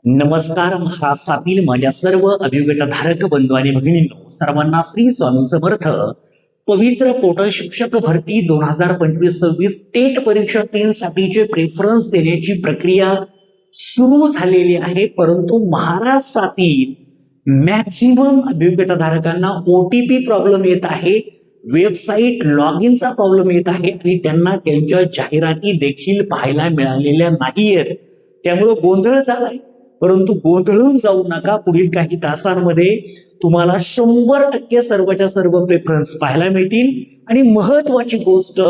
नमस्कार. महाराष्ट्रातील माझ्या सर्व अभियोगधारक बंधू आणि भगिनींनो, सर्वांना श्री स्वामी समर्थ. पवित्र पोर्टल शिक्षक भरती 2025-26 टेट परीक्षा 3 साठीचे प्रेफरन्स देण्याची प्रक्रिया सुरू झालेली आहे. परंतु महाराष्ट्रातील मॅक्सिमम अभियोगधारकांना OTP प्रॉब्लेम येत आहे, वेबसाईट लॉग इनचा प्रॉब्लेम येत आहे आणि त्यांना त्यांच्या जाहिराती देखील पाहायला मिळालेल्या नाहीयेत. त्यामुळे गोंधळ झालाय. परंतु गोंधळून जाऊ नका. पुढील काही तासांमध्ये तुम्हाला 100% सर्वच्या सर्व प्रेफरन्स पाहायला मिळतील. आणि महत्वाची गोष्ट,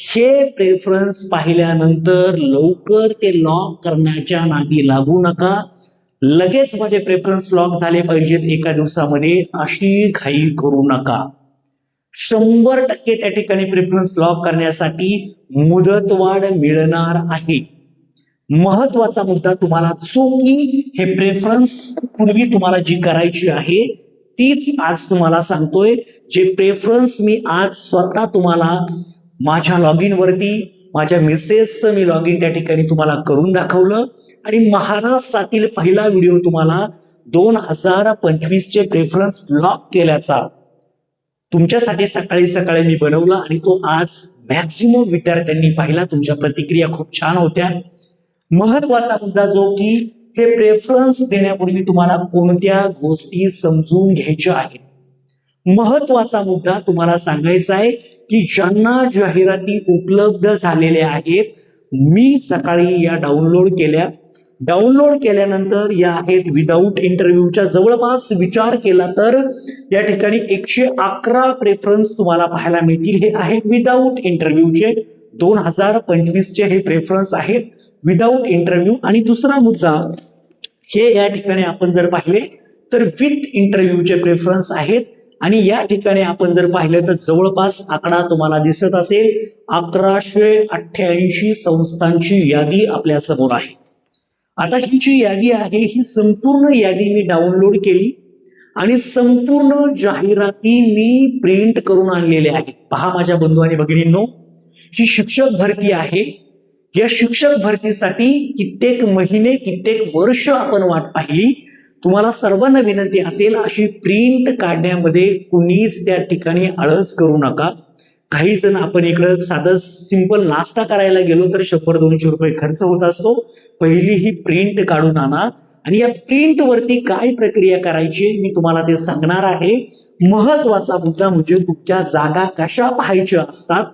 हे प्रेफरन्स पाहिल्यानंतर लवकर ते लॉक करण्याच्या नादी लागू नका. लगेच माझे प्रेफरन्स लॉक झाले पाहिजेत एका दिवसामध्ये अशी घाई करू नका. 100% त्या ठिकाणी प्रेफरन्स लॉक करण्यासाठी मुदतवाढ मिळणार आहे. महत्वाचा मुद्दा, तुम्हाला चुकी हे प्रेफरन्स पूर्वी तुम्हाला जी करायची आहे तीच आज तुम्हाला सांगतोय. जे प्रेफरन्स मी आज स्वतः तुम्हाला माझ्या लॉग इन वरती, माझ्या मेसेजचं मी लॉग इन त्या ठिकाणी तुम्हाला करून दाखवलं आणि महाराष्ट्रातील पहिला व्हिडिओ तुम्हाला 2025 चे प्रेफरन्स लॉक केल्याचा तुमच्यासाठी सकाळी सकाळी मी बनवला आणि तो आज मॅक्सिमम विद्यार्थ्यांनी पाहिला. तुमच्या प्रतिक्रिया खूप छान होत्या. महत्वाचा मुद्दा जो की हे प्रेफरन्स देण्यापूर्वी तुम्हाला कोणत्या गोष्टी समजून घ्यायच्या आहेत. महत्वाचा मुद्दा तुम्हाला सांगायचा आहे की ज्यांना जाहिराती उपलब्ध झालेल्या आहेत, मी सकाळी या डाउनलोड केल्यानंतर या आहेत विदाऊट इंटरव्ह्यूच्या. जवळपास विचार केला तर या ठिकाणी 111 प्रेफरन्स तुम्हाला पाहायला मिळतील. हे आहेत विदाऊट इंटरव्ह्यूचे 2025 चे हे प्रेफरन्स आहेत विदाऊट इंटरव्ह्यू. आणि दुसरा मुद्दा, हे या ठिकाणी आपण जर पाहिले तर विथ इंटरव्ह्यूचे प्रेफरन्स आहेत. आणि या ठिकाणी आपण जर पाहिलं तर जवळपास आकडा तुम्हाला दिसत असेल, 1188 संस्थांची यादी आपल्या समोर आहे. आता ही जी यादी आहे, ही संपूर्ण यादी मी डाउनलोड केली आणि संपूर्ण जाहिराती मी प्रिंट करून आणलेल्या आहेत. पहा माझ्या बंधू आणि भगिनींनो, ही शिक्षक भरती आहे. या शिक्षक भरतीसाठी कित्येक महिने, कित्येक वर्ष आपण वाट पाहिली. तुम्हाला सर्वांना विनंती असेल, अशी प्रिंट काढण्यामध्ये कुणीच त्या ठिकाणी आळस करू नका. काही जण आपण इकडं साधं सिंपल नाश्ता करायला गेलो तर 100-200 रुपये खर्च होत असतो. पहिली ही प्रिंट काढून आणा आणि या प्रिंट वरती काय प्रक्रिया करायची मी तुम्हाला ते सांगणार आहे. महत्वाचा मुद्दा म्हणजे तुमच्या जागा कशा पाहायच्या असतात.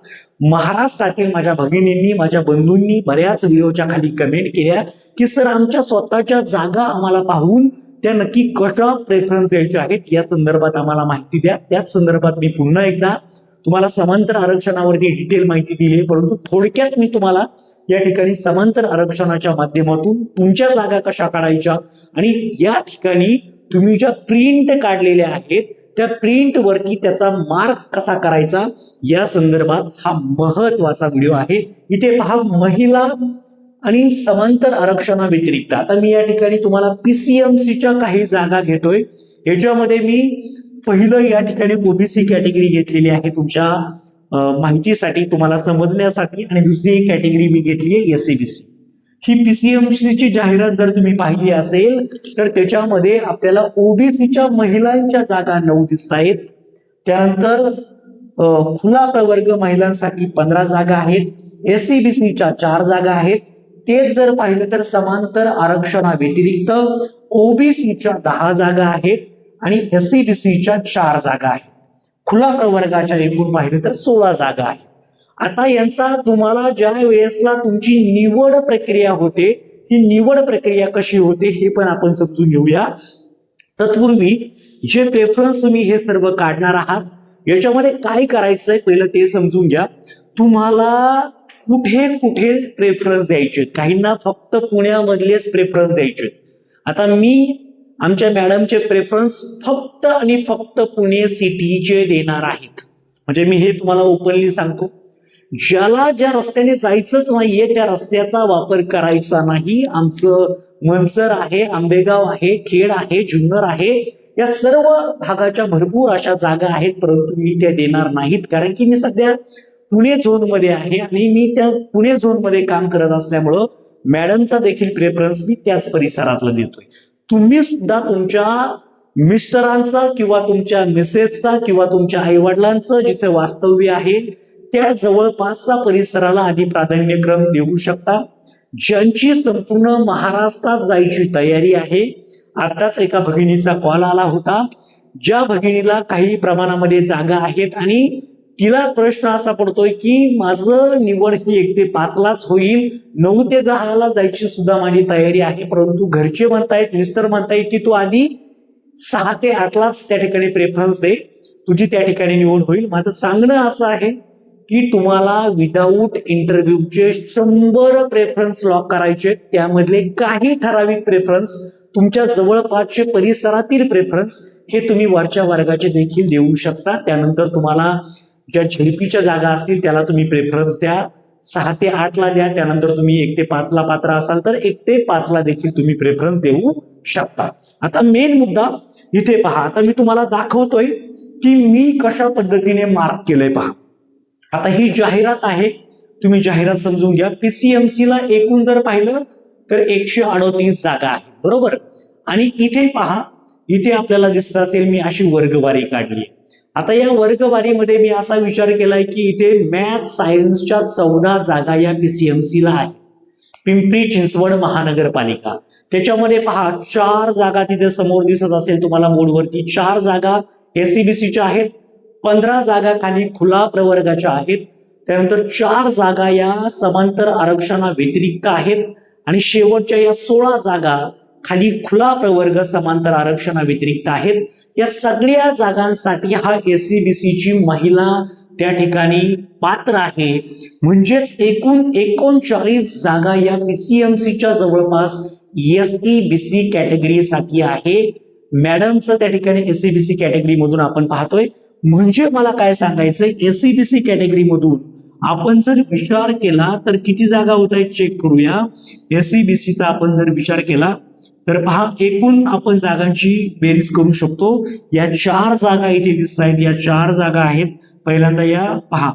महाराष्ट्रातील माझ्या भगिनींनी, माझ्या बंधूंनी बऱ्याच व्हिडिओच्या खाली कमेंट केल्या की सर, आमच्या स्वतःच्या जागा आम्हाला पाहून त्या नक्की कशा प्रेफरन्स द्यायच्या आहेत, या संदर्भात आम्हाला माहिती द्या. त्याच संदर्भात मी पुन्हा एकदा तुम्हाला समांतर आरक्षणावरती डिटेल माहिती दिली, परंतु थोडक्यात मी तुम्हाला या ठिकाणी समांतर आरक्षणाच्या माध्यमातून तुमच्या जागा कशा काढायच्या आणि या ठिकाणी तुम्ही ज्या प्रिंट काढलेल्या आहेत त्या प्रिंट वरती त्याचा मार्क कसा करायचा या संदर्भात हा महत्वाचा व्हिडिओ आहे. इथे पहा, महिला आणि समांतर आरक्षणा व्यतिरिक्त आता मी या ठिकाणी तुम्हाला PCMCच्या काही जागा घेतोय. याच्यामध्ये मी पहिलं या ठिकाणी OBC कॅटेगरी घेतलेली आहे तुमच्या माहितीसाठी, तुम्हाला समजण्यासाठी. आणि दुसरी एक कॅटेगरी मी घेतली आहे SCBC. ही PCMCची जाहिरात जर तुम्ही पाहिली असेल तर त्याच्यामध्ये आपल्याला OBCच्या महिलांच्या जागा 9 दिसत आहेत. त्यानंतर खुला प्रवर्ग महिलांसाठी 15 जागा आहेत. SCBCच्या 4 जागा आहेत. तेच जर पाहिलं तर समांतर आरक्षणा व्यतिरिक्त OBCच्या 10 जागा आहेत आणि SCBCच्या 4 जागा आहेत. खुला प्रवर्गाच्या एकूण पाहिलं तर 16 जागा आहेत. आता यांचा तुम्हाला ज्या वेळेसला तुमची निवड प्रक्रिया होते, ही निवड प्रक्रिया कशी होते हे पण आपण समजून घेऊया. तत्पूर्वी जे प्रेफरन्स तुम्ही हे सर्व काढणार आहात, याच्यामध्ये काय करायचंय पहिलं ते समजून घ्या. तुम्हाला कुठे कुठे प्रेफरन्स द्यायचे, काहींना फक्त पुण्यामधलेच प्रेफरन्स द्यायचे. आता मी आमच्या मॅडमचे प्रेफरन्स फक्त आणि फक्त पुणे सिटीचे देणार आहेत. म्हणजे मी हे तुम्हाला ओपनली सांगतो, ज्याला ज्या रस्त्याने जायचंच नाहीये त्या रस्त्याचा वापर करायचा नाही. आमचं मनसर आहे, आंबेगाव आहे, खेड आहे, जुन्नर आहे, या सर्व भागाच्या भरपूर अशा जागा आहेत, परंतु मी त्या देणार नाहीत. कारण की मी सध्या पुणे झोन मध्ये आहे आणि मी त्या पुणे झोन मध्ये काम करत असल्यामुळं मॅडमचा देखील प्रेफरन्स मी त्याच परिसरातला देतोय. तुम्ही सुद्धा तुमच्या मिस्टरांचा किंवा तुमच्या मिसेसचा किंवा तुमच्या आईवडिलांचं जिथे वास्तव्य आहे त्या जवळपासचा परिसराला आधी प्राधान्यक्रम देऊ शकता. ज्यांची संपूर्ण महाराष्ट्रात जायची तयारी आहे, आताच एका भगिनीचा कॉल आला होता, ज्या भगिनीला काही प्रमाणामध्ये जागा आहेत आणि तिला प्रश्न असा पडतोय की माझं निवड ही 1 ते 5लाच होईल, 9 ते 10ला जायची सुद्धा माझी तयारी आहे, परंतु घरचे म्हणतायत, मिस्टर म्हणतायत की तू आधी 6 ते 8लाच त्या ठिकाणी प्रेफरन्स दे, तुझी त्या ठिकाणी निवड होईल. माझं सांगणं असं आहे की तुम्हाला विदाऊट इंटरव्ह्यूचे 100 प्रेफरन्स लॉक करायचे. त्यामधले काही ठराविक प्रेफरन्स तुमच्या जवळपासचे परिसरातील प्रेफरन्स हे तुम्ही वरच्या वर्गाचे देखील देऊ शकता. त्यानंतर तुम्हाला ज्या झेडपीच्या जागा असतील त्याला तुम्ही प्रेफरन्स द्या, 6 ते 8ला द्या. त्यानंतर तुम्ही 1 ते 5ला पात्र असाल तर 1 ते 5ला देखील तुम्ही प्रेफरन्स देऊ शकता. आता मेन मुद्दा इथे पहा. आता मी तुम्हाला दाखवतोय की मी कशा पद्धतीने मार्क केलंय पहा. आता ही जाहिरात आहे, तुम्ही जाहिरात समजून घ्या. पीसीएमसीला एकूण जर पाहिलं तर 138 जागा आहेत, बरोबर. आणि इथे पहा, इथे आपल्याला दिसत असेल मी अशी वर्गवारी काढली. आता या वर्गवारीमध्ये मी असा विचार केलाय की इथे मॅथ सायन्सच्या 14 जागा या पीसीएमसीला आहेत. पिंपरी चिंचवड महानगरपालिका त्याच्यामध्ये पहा 4 जागा तिथे समोर दिसत असेल तुम्हाला बोर्डवरती, 4 जागा एससीबीसीच्या आहेत, 15 जागा खाली खुला प्रवर्गाच्या आहेत. त्यानंतर 4 जागा या समांतर आरक्षणा व्यतिरिक्त आहेत आणि शेवटच्या या 16 जागा खाली खुला प्रवर्ग समांतर आरक्षणा व्यतिरिक्त आहेत. या सगळ्या जागांसाठी हा एससीबीसीची महिला त्या ठिकाणी पात्र आहे. म्हणजेच एकूण 39 जागा या पीसीएमसीच्या जवळपास एसईबीसी कॅटेगरीसाठी आहे. मॅडमचं त्या ठिकाणी एससीबीसी कॅटेगरी मधून आपण पाहतोय. म्हणजे मला काय सांगायचंय, एससीबीसी कॅटेगरी मधून आपण जर विचार केला तर किती जागा होत आहेत चेक करूया. एससीबीसीचा आपण जर विचार केला तर पहा एकूण आपण जागांची बेरीज करू शकतो. या 4 जागा इथे दिसत आहेत, या 4 जागा आहेत. पहिल्यांदा या पहा,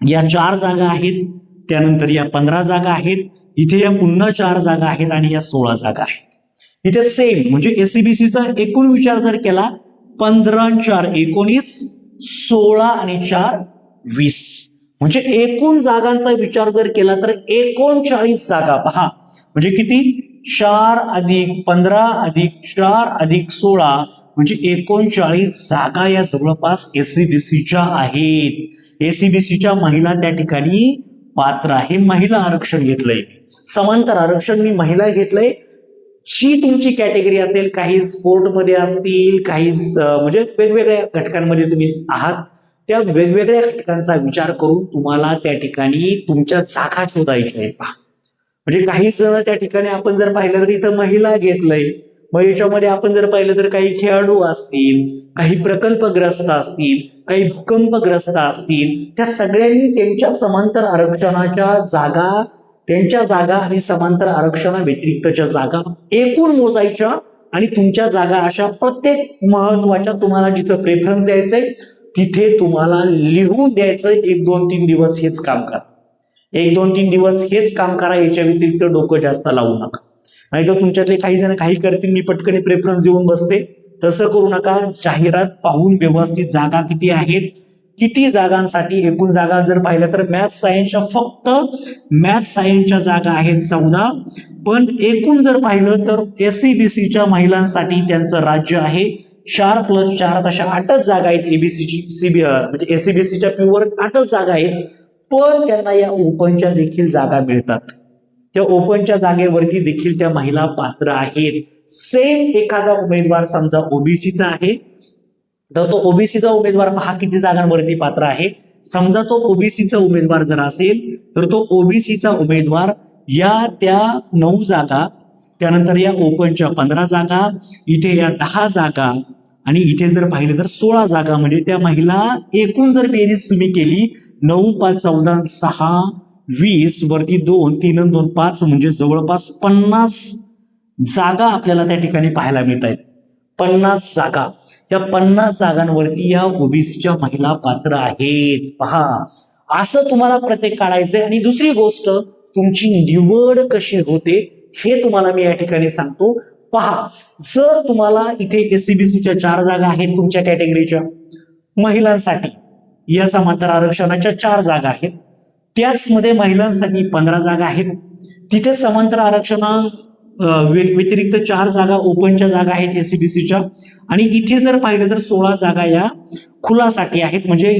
या 4 जागा आहेत, त्यानंतर या 15 जागा आहेत, इथे या पुन्हा 4 जागा आहेत आणि या 16 जागा आहेत. इथे सेम म्हणजे एससीबीसीचा एकूण विचार जर केला 15 4 19, 16 आणि 4 20, म्हणजे एकूण जागांचा विचार जर केला तर 39 जागा पहा. म्हणजे किती, 4 अधिक 15 अधिक 4 अधिक 16 म्हणजे 39 जागा या जवळपास एससीबीसीच्या आहेत. एससीबीसीच्या महिला त्या ठिकाणी पात्र आहे. महिला आरक्षण घेतलंय, समांतर आरक्षण मी महिला घेतलंय. जी तुमची कॅटेगरी असेल, काही स्पोर्टमध्ये असतील, काही म्हणजे वेगवेगळ्या घटकांमध्ये तुम्ही आहात, त्या वेगवेगळ्या घटकांचा विचार करून तुम्हाला त्या ठिकाणी तुमच्या जागा शोधायच्या आहेत. म्हणजे काही जण त्या ठिकाणी आपण जर पाहिलं तर इथं महिला घेतलंय, मग याच्यामध्ये आपण जर पाहिलं तर काही खेळाडू असतील, काही प्रकल्पग्रस्त असतील, काही भूकंपग्रस्त असतील, त्या सगळ्यांनी त्यांच्या समांतर आरक्षणाच्या जागा, त्यांच्या जागा आणि समांतर आरक्षणा व्यतिरिक्तच्या जागा एकूण मोजायच्या आणि तुमच्या जागा अशा प्रत्येक महत्वाच्या तुम्हाला जिथं प्रेफरन्स द्यायचंय तिथे तुम्हाला लिहून द्यायचं. 1 2 3 दिवस हेच काम करा, 1 2 3 दिवस हेच काम करा. याच्या व्यतिरिक्त डोकं जास्त लावू नका. नाही तर तुमच्यातले काही जण काही करतील, मी पटकन प्रेफरन्स देऊन बसते, तसं करू नका. जाहिरात पाहून व्यवस्थित जागा किती आहेत, किती जागांसाठी, एकूण जागा जर पाहिलं तर मॅथ सायन्सच्या फक्त मॅथ सायन्सच्या जागा आहेत 14, पण एकूण जर पाहिलं तर एससीबीसीच्या महिलांसाठी त्यांचं राज्य आहे 4 + 4 अशा 8च जागा आहेत. एबीसीची म्हणजे एससीबीसीच्या प्युअर 8च जागा आहेत, पण त्यांना या ओपनच्या देखील जागा मिळतात. त्या ओपनच्या जागेवरती देखील त्या महिला पात्र आहेत. सेम एखादा उमेदवार समजा ओबीसीचा आहे तर तो ओबीसीचा उमेदवार पहा किती जागांवरती पात्र आहे. समजा तो ओबीसीचा उमेदवार जर असेल तर तो ओबीसीचा उमेदवार या त्या 9 जागा, त्यानंतर या ओपनच्या 15 जागा, इथे या 10 जागा आणि इथे जर पाहिलं तर 16 जागा. म्हणजे त्या महिला एकूण जर बेरीज तुम्ही केली 9 5 14 6 20 वरती 2 3 2 5 म्हणजे जवळपास 50 जागा आपल्याला त्या ठिकाणी पाहायला मिळत आहेत. 50 जागा, या 50 जागांवरती या ओबीसीच्या महिला पात्र आहेत. पहा, असं तुम्हाला प्रत्येक काढायचंय. आणि दुसरी गोष्ट, तुमची निवड कशी होते हे तुम्हाला मी या ठिकाणी सांगतो. पहा, जर तुम्हाला इथे एससीबीसीच्या 4 जागा आहेत तुमच्या कॅटेगरीच्या, महिलांसाठी या समांतर आरक्षणाच्या 4 जागा आहेत, त्याचमध्ये महिलांसाठी 15 जागा आहेत. तिथे समांतर आरक्षणा व्यतिरिक्त 4 जागा ओपनच्या जागा आहेत एससीबीसीच्या, आणि इथे जर पाहिलं तर 16 जागा या खुलासाठी आहेत. म्हणजे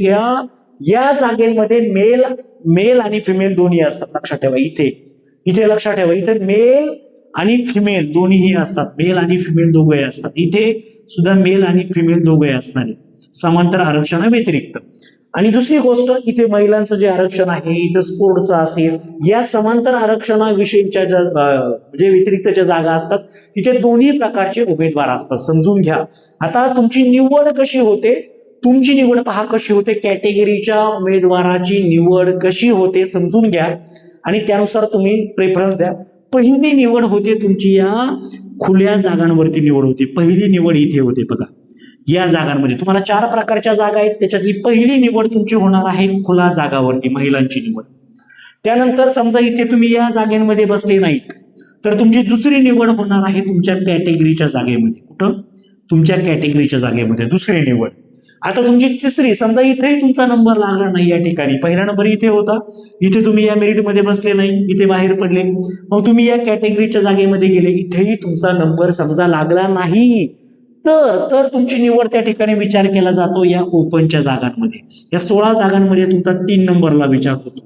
या जागेमध्ये मेल आणि फिमेल दोन्ही असतात. लक्षात ठेवा, इथे लक्षात ठेवा, इथे मेल आणि फिमेल दोन्हीही असतात. मेल आणि फिमेल दोघे असतात. इथे सुद्धा मेल आणि फिमेल दोघे असणार समांतर आरक्षणा व्यतिरिक्त. आणि दुसरी गोष्ट, इथे महिलांचं जे आरक्षण आहे, इथे स्पोर्टचं असेल, या समांतर आरक्षणाविषयीच्या ज्या म्हणजे व्यतिरिक्तच्या जागा असतात तिथे दोन्ही प्रकारचे उमेदवार असतात. समजून घ्या. आता तुमची निवड कशी होते, तुमची निवड पहा कशी होते, कॅटेगरीच्या उमेदवाराची निवड कशी होते समजून घ्या आणि त्यानुसार तुम्ही प्रेफरन्स द्या. पहिली निवड होते तुमची या खुल्या जागांवरती निवड होते. पहिली निवड इथे होते बघा, या जागांमध्ये तुम्हाला 4 प्रकारच्या जागा आहेत, त्याच्यातली पहिली निवड तुमची होणार आहे खुला जागावरती, महिलांची निवड. त्यानंतर समजा इथे तुम्ही या जागेमध्ये बसले नाहीत तर तुमची दुसरी निवड होणार आहे तुमच्या कॅटेगरीच्या जागेमध्ये. कुठं? तुमच्या कॅटेगरीच्या जागेमध्ये दुसरी निवड. आता तुमची तिसरी, समजा इथेही तुमचा नंबर लागला नाही, या ठिकाणी पहिला नंबर इथे होता, इथे तुम्ही या मेरिटमध्ये बसले नाही, इथे बाहेर पडले, मग तुम्ही या कॅटेगरीच्या जागेमध्ये गेले, इथेही तुमचा नंबर समजा लागला नाही, तर तुमची निवड त्या ठिकाणी विचार केला जातो या ओपनच्या जागांमध्ये. या 16 जागांमध्ये तुमचा 3 नंबरला विचार होतो.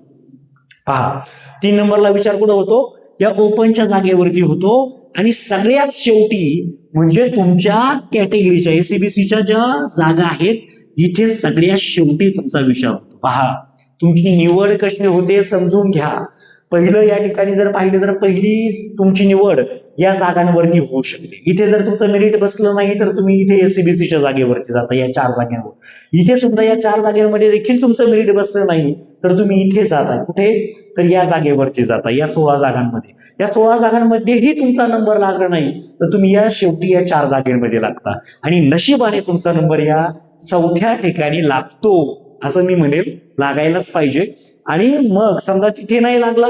पहा, 3 नंबरला विचार कुठं होतो? या ओपनच्या जागेवरती होतो. आणि सगळ्यात शेवटी म्हणजे तुमच्या कॅटेगरीच्या एससीबीसीच्या ज्या जागा आहेत इथे सगळ्यात शेवटी तुमचा विचार होतो. पहा, तुमची निवड कशी होते समजून घ्या. पहिलं या ठिकाणी जर पाहिलं तर पहिली तुमची निवड या जागांवरती होऊ शकते. इथे जर तुमचं मेरिट बसलं नाही तर तुम्ही इथे एससीबीसीच्या जागेवरती जाता, या 4 जागांवर. इथे सुद्धा या 4 जागेमध्ये देखील तुमचं मेरिट बसलं नाही तर तुम्ही इथे जाता. कुठे? तर या जागेवरती जाता, या 16 जागांमध्ये. या 16 जागांमध्येही तुमचा नंबर लागला नाही तर तुम्ही या शेवटी या 4 जागेमध्ये लागता. आणि नशिबाने तुमचा नंबर या 4थ्या ठिकाणी लागतो, असं मी म्हणेल, लागायलाच पाहिजे. आणि मग समजा तिथे नाही लागला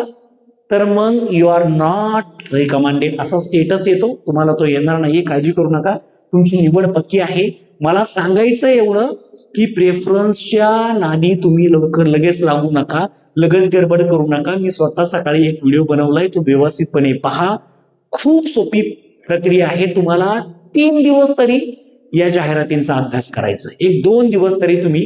तर मग यू आर नॉट रिकमेंडेड असा स्टेटस येतो. तुम्हाला तो येणार नाही, काळजी करू नका, तुमची निवड पक्की आहे. मला सांगायचं एवढं की प्रेफरन्सच्या नादी तुम्ही लगेच लागू नका, लगेच गडबड करू नका. मी स्वतः सकाळी एक व्हिडिओ बनवलाय, तो व्यवस्थितपणे पहा. खूप सोपी प्रक्रिया आहे. तुम्हाला 3 दिवस तरी या जाहिरातींचा अभ्यास करायचा, 1-2 दिवस तरी तुम्ही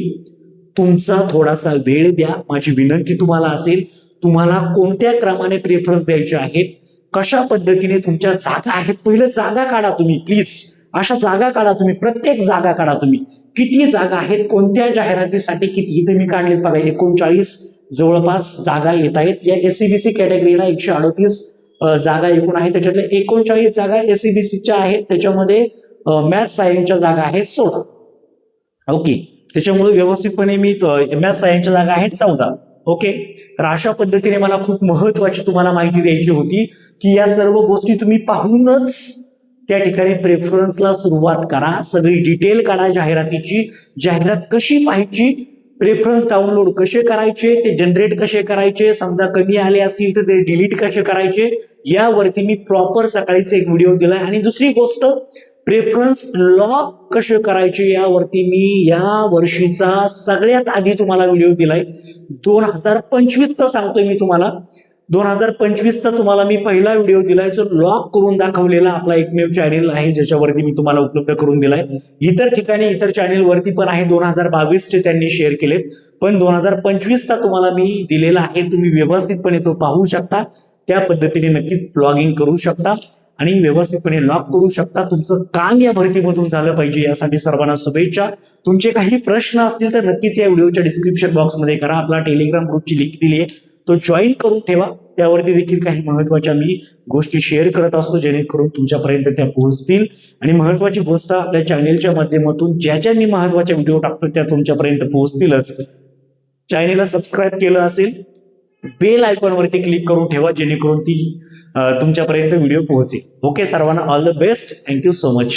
तुमचा थोडासा वेळ द्या. माझी विनंती तुम्हाला असेल, तुम्हाला कोणत्या क्रमाने प्रेफरन्स द्यायचे आहेत, कशा पद्धतीने तुमच्या जागा आहेत, पहिलं जागा काढा तुम्ही प्लीज. अशा जागा काढा तुम्ही, प्रत्येक जागा काढा तुम्ही. किती जागा आहेत, कोणत्या जाहिरातीसाठी किती, इथे मी काढले बघा 39 जवळपास जागा येत आहेत. या एससीबीसी कॅटेगरीला 138 जागा एकूण आहेत, त्याच्यातल्या 39 जागा एससीबीसीच्या आहेत, त्याच्यामध्ये मॅथ सायन्सच्या जागा आहेत 16. ओके, त्याच्यामुळे व्यवस्थितपणे मी मॅथ सायन्सच्या जागा आहेत 14. ओके, तर अशा पद्धतीने मला खूप महत्वाची तुम्हाला माहिती द्यायची होती की या सर्व गोष्टी तुम्ही पाहूनच त्या ठिकाणी प्रेफरन्सला सुरुवात करा. सगळी डिटेल काढा जाहिरातीची, जाहिरात कशी पाहायची, प्रेफरन्स डाउनलोड कसे करायचे, ते जनरेट कसे करायचे, समजा कमी आले असतील तर ते डिलीट कसे करायचे, यावरती मी प्रॉपर सकाळीच एक व्हिडिओ दिलाय. आणि दुसरी गोष्ट, प्रेफरन्स लॉक कसे करायचे यावरती मी या वर्षीचा सगळ्यात आधी तुम्हाला व्हिडिओ दिलाय. 2025चा सांगतोय मी तुम्हाला, 2025चा तुम्हाला मी पहिला व्हिडिओ दिलाय जो लॉक करून दाखवलेला आपला एकमेव चॅनेल आहे, ज्याच्यावरती मी तुम्हाला उपलब्ध करून दिलाय. इतर ठिकाणी इतर चॅनेल वरती पण आहे, 2022चे त्यांनी शेअर केलेत, पण 2025चा तुम्हाला मी दिलेला आहे. तुम्ही व्यवस्थितपणे तो पाहू शकता, त्या पद्धतीने नक्कीच ब्लॉगिंग करू शकता आणि व्यवस्थितपणे लॉक करू शकता. तुमचं काम या भरतीमधून झालं पाहिजे, यासाठी सर्वांना शुभेच्छा. तुमचे काही प्रश्न असतील तर नक्कीच या व्हिडिओच्या डिस्क्रिप्शन बॉक्समध्ये करा. आपला टेलिग्राम ग्रुपची लिंक दिली आहे, तो जॉईन करून ठेवा. त्यावरती देखील काही महत्वाच्या मी गोष्टी शेअर करत असतो, जेणेकरून तुमच्यापर्यंत त्या पोहोचतील. आणि महत्वाची गोष्ट, आपल्या चॅनेलच्या माध्यमातून ज्या ज्या मी महत्वाचे व्हिडिओ टाकतो त्या तुमच्यापर्यंत पोहोचतीलच. चॅनेलला सबस्क्राईब केलं असेल, बेल आयकॉनवरती क्लिक करून ठेवा, जेणेकरून ती तुमच्यापर्यंत व्हिडिओ पोहोचेल. ओके, सर्वांना all the best. Thank you so much.